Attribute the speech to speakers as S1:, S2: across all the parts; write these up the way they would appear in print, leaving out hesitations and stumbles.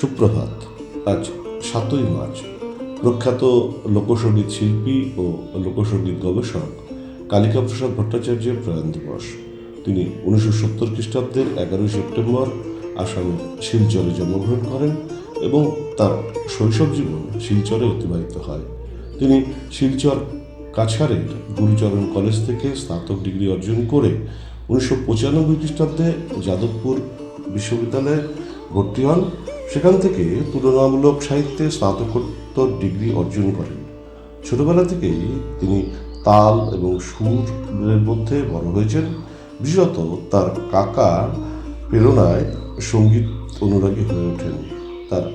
S1: সুপ্রভাত। আজ 7ই মার্চ। প্রখ্যাত লোকসঙ্গীত শিল্পী ও লোকসঙ্গীত গবেষক কালিকা প্রসাদ ভট্টাচার্যের প্রয়াণ দিবস। তিনি 1970 খ্রিস্টাব্দের 11 সেপ্টেম্বর আসামের শিলচরে জন্মগ্রহণ করেন এবং তার শৈশব জীবন শিলচরে অতিবাহিত হয়। তিনি শিলচর কাছাড়ের গুরুচরণ কলেজ থেকে স্নাতক ডিগ্রি অর্জন করে 1995 খ্রিস্টাব্দে যাদবপুর বিশ্ববিদ্যালয়ে ভর্তি হন। সেখান থেকে তুলনামূলক সাহিত্যে স্নাতকোত্তর ডিগ্রি অর্জন করেন। ছোটবেলা থেকেই তিনি তাল এবং সুরের মধ্যে বড় হয়েছেন। বিশেষত তার কাকার প্রেরণায় সঙ্গীত অনুরাগী হয়ে ওঠেন। তার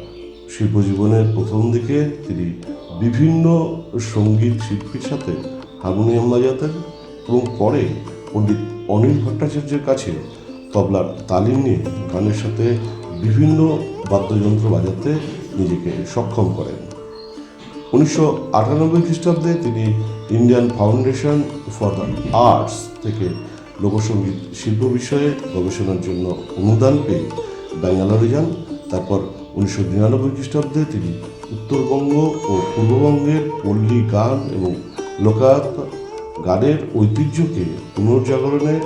S1: শিল্পজীবনের প্রথম দিকে তিনি বিভিন্ন সঙ্গীত শিল্পীর সাথে হারমোনিয়াম বাজাতেন এবং পরে পণ্ডিত অনিল ভট্টাচার্যের কাছে তবলার তালিম নিয়ে গানের সাথে বিভিন্ন বাদ্যযন্ত্র বাজাতে নিজেকে সক্ষম করেন। 1998 খ্রিস্টাব্দে তিনি Indian foundation for the arts থেকে লোকসঙ্গীত শিল্প বিষয়ে গবেষণার জন্য অনুদান পেয়ে ব্যাঙ্গালোরে যান। তারপর 1999 খ্রিস্টাব্দে তিনি উত্তরবঙ্গ ও পূর্ববঙ্গের পল্লী গান এবং লোকায়ত গানের ঐতিহ্যকে পুনর্জাগরণে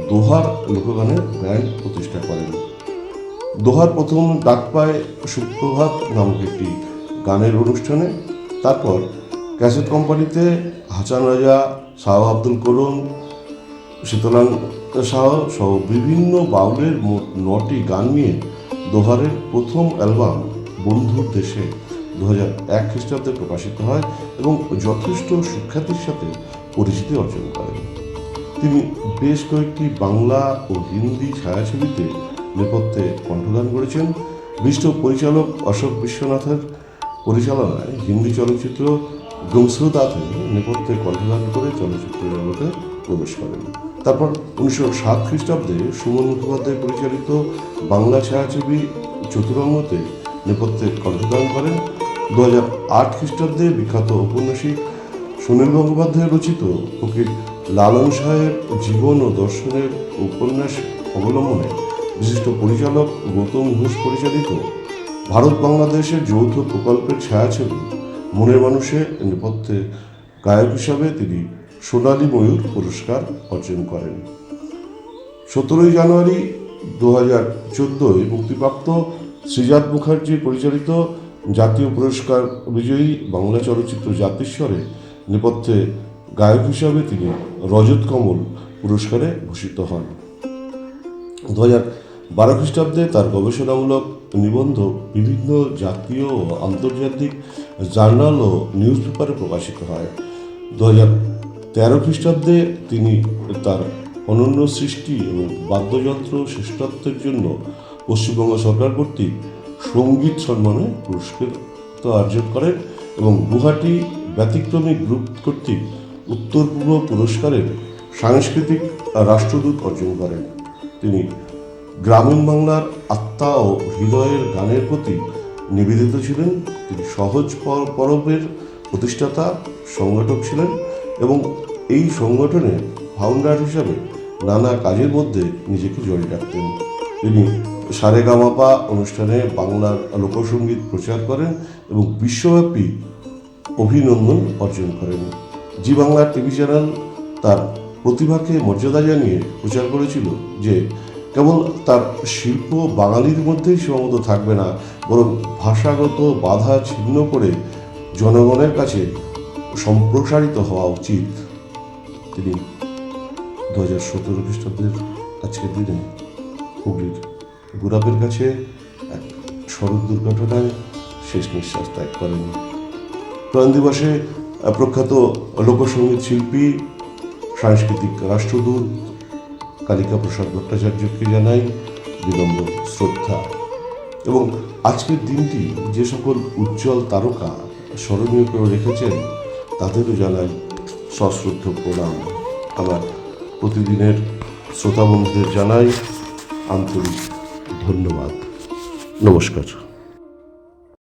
S1: দোহার লোকগানের ব্যান্ড প্রতিষ্ঠা করেন। দোহার প্রথম ডাক পায় সুপ্রভাত নামক একটি গানের অনুষ্ঠানে। তারপর ক্যাসেট কোম্পানিতে হাসান রাজা, শাহ আব্দুল করুম, শীতলান শাহ সহ বিভিন্ন বাউলের মোট 9টি গান নিয়ে দোহারের প্রথম অ্যালবাম বন্ধুর দেশে 2001 খ্রিস্টাব্দে প্রকাশিত হয় এবং যথেষ্ট সুখ্যাতির সাথে পরিচিতি অর্জন করেন। তিনি বেশ কয়েকটি বাংলা ও হিন্দি ছায়াছবিতে নেপথ্যে কণ্ঠদান করেছেন। বিশিষ্ট পরিচালক অশোক বিশ্বনাথের পরিচালনায় হিন্দি চলচ্চিত্র গুমসুদাতে নেপথ্যে কণ্ঠদান করে চলচ্চিত্র জগতে প্রবেশ করেন। তারপর 1907 খ্রিস্টাব্দে সুমন মুখোপাধ্যায় পরিচালিত বাংলা ছায়াছবি চতুরঙ্গতে নেপথ্যে কণ্ঠদান করেন। 2008 খ্রিস্টাব্দে বিখ্যাত ঔপন্যাসিক সুনীল গঙ্গোপাধ্যায় রচিত ফকির লালন শাহের জীবন ও দর্শনের উপন্যাস অবলম্বনে বিশিষ্ট পরিচালক গৌতম ঘোষ পরিচালিত ভারত বাংলাদেশের যৌথ প্রকল্পের ছায়াছবি মনের মানুষে নেপথ্যে গায়ক হিসাবে তিনি সোনালী ময়ূর পুরস্কার অর্জন করেন। 17 জানুয়ারি 2014 মুক্তিপ্রাপ্ত শ্রীজাত মুখার্জি পরিচালিত জাতীয় পুরস্কার বিজয়ী বাংলা চলচ্চিত্র জাতিস্বরে নেপথ্যে গায়ক হিসাবে তিনি রজত কমল পুরস্কারে ভূষিত হন। 2012 খ্রিস্টাব্দে তার গবেষণামূলক নিবন্ধ বিভিন্ন জাতীয় ও আন্তর্জাতিক জার্নাল ও নিউজ পেপারে প্রকাশিত হয়। 2013 খ্রিস্টাব্দে তিনি তার অনন্য সৃষ্টি এবং বাদ্যযন্ত্র শ্রেষ্ঠত্বের জন্য পশ্চিমবঙ্গ সরকার কর্তৃক সঙ্গীত সম্মানে পুরস্কার অর্জন করেন এবং গুয়াহাটি ব্যতিক্রমী গ্রুপ কর্তৃক উত্তর পূর্ব পুরস্কারের সাংস্কৃতিক রাষ্ট্রদূত অর্জন করেন। তিনি গ্রামীণ বাংলার আত্মা ও হৃদয়ের গানের প্রতি নিবেদিত ছিলেন। তিনি সহজ পরবের প্রতিষ্ঠাতা সংগঠক ছিলেন এবং এই সংগঠনের ফাউন্ডার হিসাবে নানা কাজের মধ্যে নিজেকে জড়িয়ে রাখতেন। তিনি সারেগামাপা অনুষ্ঠানে বাংলার লোকসঙ্গীত প্রচার করেন এবং বিশ্বব্যাপী অভিনন্দন অর্জন করেন। জি বাংলা টিভি চ্যানেল তার প্রতিভাকে মর্যাদা জানিয়ে প্রচার করেছিল যে কেবল তার শিল্প বাঙালির মধ্যেই সীমাবদ্ধ থাকবে না, বরং ভাষাগত বাধা ছিন্ন করে জনগণের কাছে সম্প্রসারিত হওয়া উচিত। তিনি 2017 খ্রিস্টাব্দের আজকের দিনে হুগলির গুরাবের কাছে এক সড়ক দুর্ঘটনায় শেষ নিঃশ্বাস ত্যাগ করেন। প্রয়াণ দিবসে প্রখ্যাত লোকসঙ্গীত শিল্পী, সাংস্কৃতিক রাষ্ট্রদূত কালিকা প্রসাদ ভট্টাচার্যকে জানাই বিনম্র শ্রদ্ধা এবং আজকের দিনটি যে সকল উজ্জ্বল তারকা স্মরণীয় করে রেখেছেন তাদেরও জানাই সশ্রদ্ধ প্রণাম। আমার প্রতিদিনের শ্রোতা বন্ধুদের জানাই আন্তরিক ধন্যবাদ। নমস্কার।